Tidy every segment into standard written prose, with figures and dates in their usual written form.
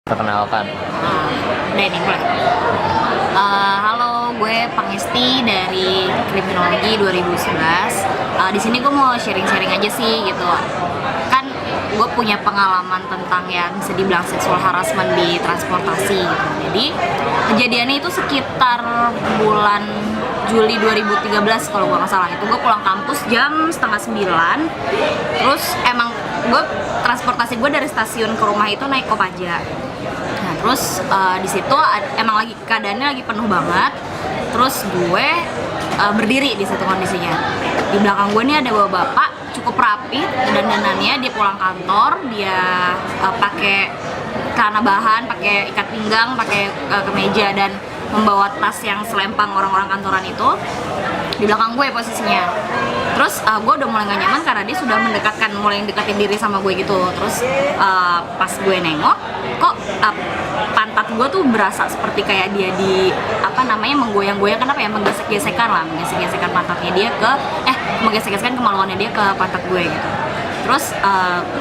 Perkenalkan. Udah ini mulai. Halo, gue Pangisti dari Kriminologi 2011. Di sini gue mau sharing-sharing aja sih gitu. Kan gue punya pengalaman tentang yang bisa dibilang seksual harassment di transportasi gitu. Jadi kejadiannya itu sekitar bulan Juli 2013 kalau gue nggak salah. Itu gue pulang kampus jam 8:30. Terus emang gue transportasi gue dari stasiun ke rumah itu naik Kopaja. Nah, terus di situ emang lagi keadaannya lagi penuh banget. Terus gue berdiri di situ kondisinya. Di belakang gue nih ada bapak cukup rapi dan dandanannya, dia pulang kantor, dia pakai celana bahan, pakai ikat pinggang, pakai kemeja dan membawa tas yang selempang orang-orang kantoran itu. Di belakang gue posisinya. Terus gue udah mulai gak nyaman karena dia sudah mulai mendekatin diri sama gue gitu. Terus pas gue nengok, kok pantat gue tuh berasa seperti kayak dia menggoyang-goyang, kenapa ya, menggesek-gesekan pantatnya dia menggesek-gesekan kemaluannya dia ke pantat gue gitu. Terus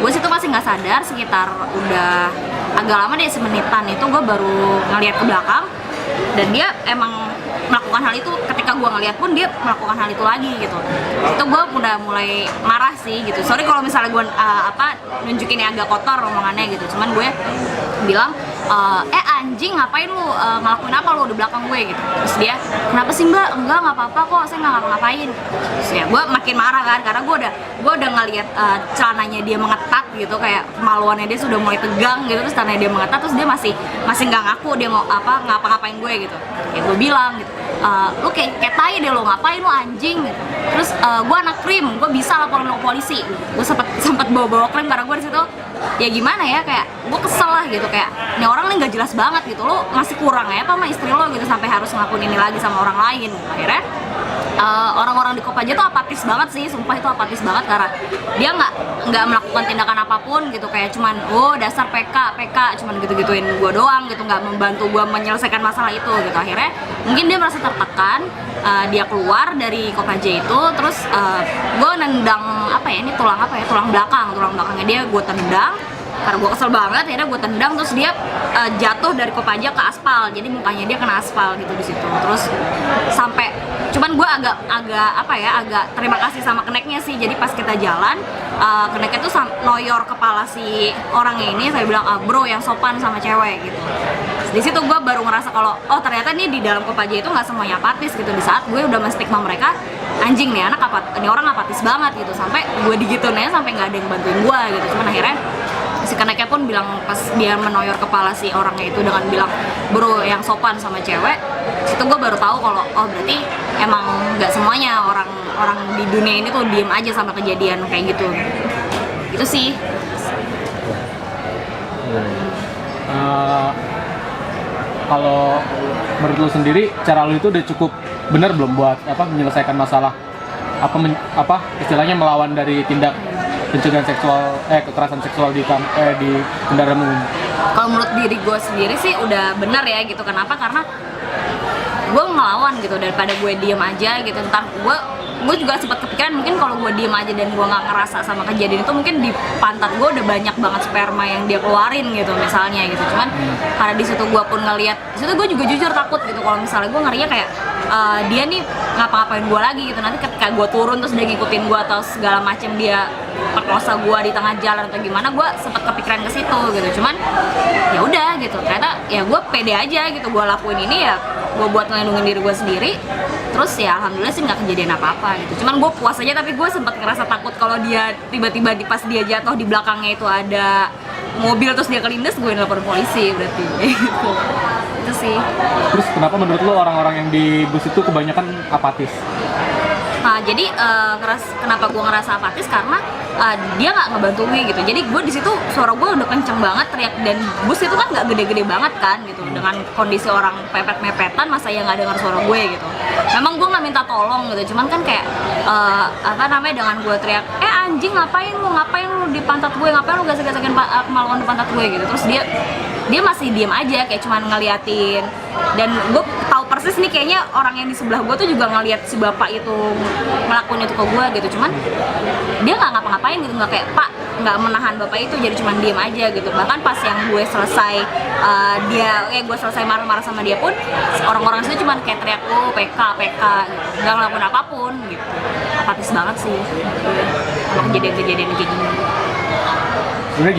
gue situ masih nggak sadar, sekitar udah agak lama deh, semenitan itu gue baru ngeliat ke belakang dan dia emang melakukan hal itu. Ketika gue ngeliat pun dia melakukan hal itu lagi gitu. Itu gue udah mulai marah sih gitu. Sorry kalau misalnya gue nunjukinnya agak kotor omongannya gitu. Cuman gue bilang anjing, ngapain lu ngelakuin apa lu di belakang gue gitu. Terus dia, kenapa sih mbak? Enggak apa-apa kok, saya nggak ngapa-ngapain. Terus ya gue makin marah kan, karena gue udah ngeliat celananya dia mengetat gitu, kayak kemaluannya dia sudah mulai tegang gitu. Terus celananya dia mengetat, terus dia masih nggak ngaku dia mau ngapa-ngapain gue gitu. Ya gue bilang gitu, lu kayak tai deh, lo ngapain lu anjing gitu. Terus gue anak krim, gue bisa laporin lo ke polisi. Gue sempet bawa krim karena gue di situ ya gimana ya, kayak gue kesel lah gitu, kayak ini orang nih nggak jelas banget gitu, lo masih kurang ya apa sama istri lo gitu sampai harus ngelakuin ini lagi sama orang lain. Akhirnya orang-orang di Kopaja tuh apatis banget sih, sumpah itu apatis banget karena dia nggak melakukan tindakan apapun gitu, kayak cuman dasar PK cuman gitu-gituin gue doang gitu, nggak membantu gue menyelesaikan masalah itu gitu. Akhirnya mungkin dia merasa tertekan, dia keluar dari Kopaja itu. Terus gue nendang tulang belakangnya dia gue tendang karena gue kesel banget. Akhirnya gue tendang, terus dia jatuh dari Kopaja ke aspal, jadi mukanya dia kena aspal gitu di situ. Terus sampai cuman gue agak terima kasih sama keneknya sih. Jadi pas kita jalan, keneknya tuh noyor kepala si orangnya ini, saya bilang bro yang sopan sama cewek gitu. Di situ gue baru ngerasa kalau ternyata nih di dalam Kopaja itu nggak semuanya apatis gitu. Di saat gue udah menstigma mereka, anjing nih ini orang apatis banget gitu, sampai gue digituin aja sampai nggak ada yang bantuin gue gitu. Cuman akhirnya si keneknya pun bilang, pas dia menoyor kepala si orangnya itu dengan bilang bro yang sopan sama cewek, situ gue baru tahu kalau berarti emang nggak semuanya orang di dunia ini tuh diem aja sama kejadian kayak gitu. Itu sih. Kalau menurut lo sendiri, cara lo itu udah cukup benar belum buat menyelesaikan masalah istilahnya melawan dari tindak pencegahan kekerasan seksual di kendaraan umum? Kalau menurut diri gue sendiri sih udah benar ya gitu. Kenapa? Karena gue ngelawan gitu daripada gue diem aja gitu. Ntar gue juga sempat kepikiran mungkin kalau gue diem aja dan gue nggak ngerasa sama kejadian itu, mungkin di pantat gue udah banyak banget sperma yang dia keluarin gitu misalnya gitu. Cuman karena di situ gue pun ngeliat, di situ gue juga jujur takut gitu kalau misalnya gue ngerinya kayak dia nih ngapa-ngapain gue lagi gitu. Nanti ketika gue turun terus dia ngikutin gue atau segala macem, dia perkosa gue di tengah jalan atau gimana, gue sempat kepikiran ke situ gitu. Cuman ya udah gitu, ternyata ya gue pede aja gitu, gue lakuin ini ya gue buat ngelindungin diri gue sendiri. Terus ya alhamdulillah sih nggak kejadian apa-apa gitu. Cuman gue puas aja, tapi gue sempat ngerasa takut kalau dia tiba-tiba pas dia jatuh di belakangnya itu ada mobil terus dia kelindes, gue nelfon polisi berarti gitu. Itu sih. Terus kenapa menurut lo orang-orang yang di bus itu kebanyakan apatis? Nah, jadi kenapa gue ngerasa apatis, karena dia nggak ngebantu gue gitu. Jadi gue di situ suara gue udah kenceng banget teriak, dan bus itu kan nggak gede-gede banget kan gitu. Dengan kondisi orang mepet-mepetan, masa ya nggak dengar suara gue gitu. Memang gue nggak minta tolong gitu, cuman kan kayak dengan gue teriak anjing ngapain lu di pantat gue, ngapain lu gesek-gesekin kemaluan di pantat gue gitu. Terus dia masih diem aja kayak cuman ngeliatin. Dan gue tahu persis nih kayaknya orang yang di sebelah gue tuh juga ngeliat si bapak itu ngelakuin itu ke gue gitu. Cuman dia nggak ngapa-ngapain gitu, nggak kayak pak nggak menahan bapak itu, jadi cuma diem aja gitu. Bahkan pas yang gue selesai gue selesai marah-marah sama dia pun, orang-orang situ cuma kayak teriak PK PK gitu. Nggak ngelakuin apapun gitu. Apatis banget sih sama kejadian-kejadian kayak gini. Sebenarnya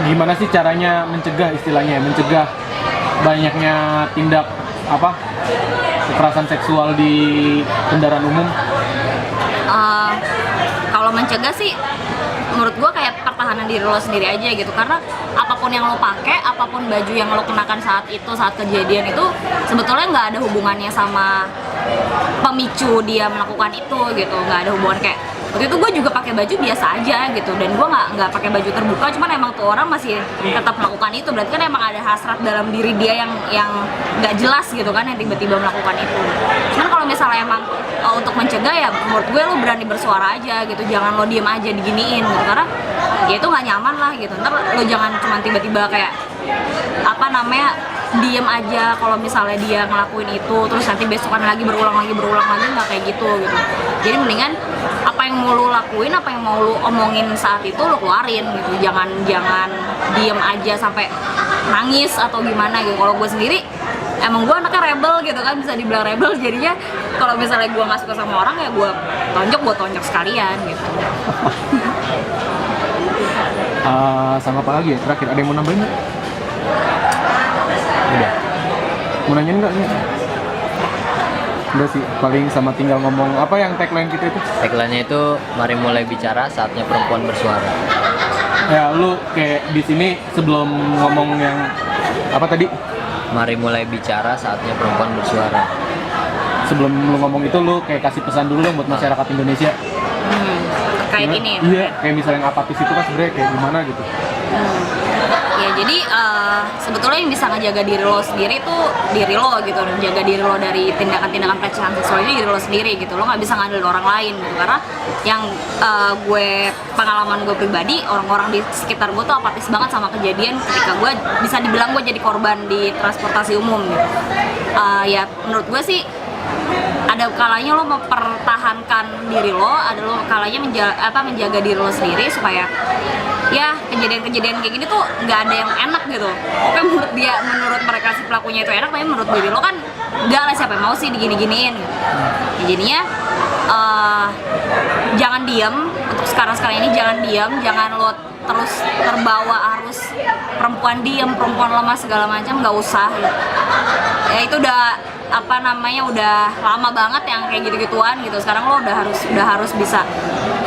gimana sih caranya mencegah, istilahnya ya, mencegah banyaknya tindak kekerasan seksual di kendaraan umum? Kalau mencegah sih menurut gue kayak pertahanan diri lo sendiri aja gitu, karena apapun yang lo pakai, apapun baju yang lo kenakan saat kejadian itu sebetulnya nggak ada hubungannya sama pemicu dia melakukan itu gitu. Nggak ada hubungan. Kayak waktu itu gue juga pakai baju biasa aja gitu, dan gue nggak pakai baju terbuka, cuman emang tuh orang masih tetap melakukan itu. Berarti kan emang ada hasrat dalam diri dia yang nggak jelas gitu kan, yang tiba-tiba melakukan itu. Cuman kalau misalnya emang untuk mencegah, ya menurut gue lo berani bersuara aja gitu, jangan lo diem aja diginiin gitu, karena ya itu nggak nyaman lah gitu. Ntar lo jangan cuma tiba-tiba kayak diem aja kalau misalnya dia ngelakuin itu, terus nanti besokan lagi berulang lagi, nggak kayak gitu. Jadi mendingan apa yang mau lo lakuin, apa yang mau lo omongin saat itu lo keluarin gitu, jangan diem aja sampai nangis atau gimana gitu. Kalau gue sendiri emang gue anaknya rebel gitu kan, bisa dibilang rebel, jadinya kalau misalnya gue nggak suka sama orang ya gue tonjok sekalian gitu. Sama apa lagi ya terakhir, ada yang mau nambahin nggak? Udah. Mau nanyain nggak nih? Udah sih, paling sama tinggal ngomong apa yang tagline kita itu? Tagline-nya itu mari mulai bicara, saatnya perempuan bersuara. Ya lu kayak di sini sebelum ngomong yang apa tadi? Mari mulai bicara, saatnya perempuan bersuara. Sebelum lu ngomong itu lu kayak kasih pesan dulu dong buat masyarakat Indonesia. Kayak gini. Iya, kayak misalnya yang apatis itu kan sebenarnya kayak gimana gitu. Ya jadi sebetulnya yang bisa ngejaga diri lo sendiri itu diri lo gitu, menjaga diri lo dari tindakan-tindakan pelecehan seksual ini diri lo sendiri gitu. Lo nggak bisa ngandelin orang lain gitu, karena yang pengalaman gue pribadi, orang-orang di sekitar gue tuh apatis banget sama kejadian ketika gue bisa dibilang gue jadi korban di transportasi umum gitu. Ya menurut gue sih ada kalanya lo mempertahankan diri lo, ada lo kalanya menjaga diri lo sendiri supaya ya kejadian-kejadian kayak gini tuh nggak ada yang enak gitu. Oke, menurut mereka si pelakunya itu enak, tapi menurut diri lo kan nggak lah, siapa yang mau sih digini-giniin gitu. Ya, jadinya jangan diem untuk sekarang ini, jangan lo terus terbawa arus perempuan diem, perempuan lemah segala macam, nggak usah gitu. Ya itu udah udah lama banget yang kayak gitu-gituan gitu. Sekarang lo udah harus bisa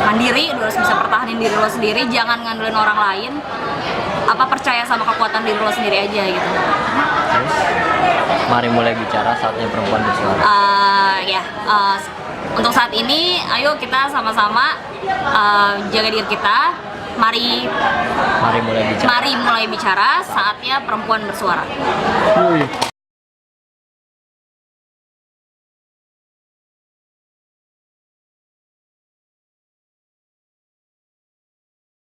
mandiri, udah harus bisa pertahanin diri lo sendiri, jangan ngandelin orang lain. Percaya sama kekuatan diri lo sendiri aja gitu. Terus, mari mulai bicara, saatnya perempuan bersuara. Untuk saat ini, ayo kita sama-sama jaga diri kita. Mari mulai bicara, saatnya perempuan bersuara.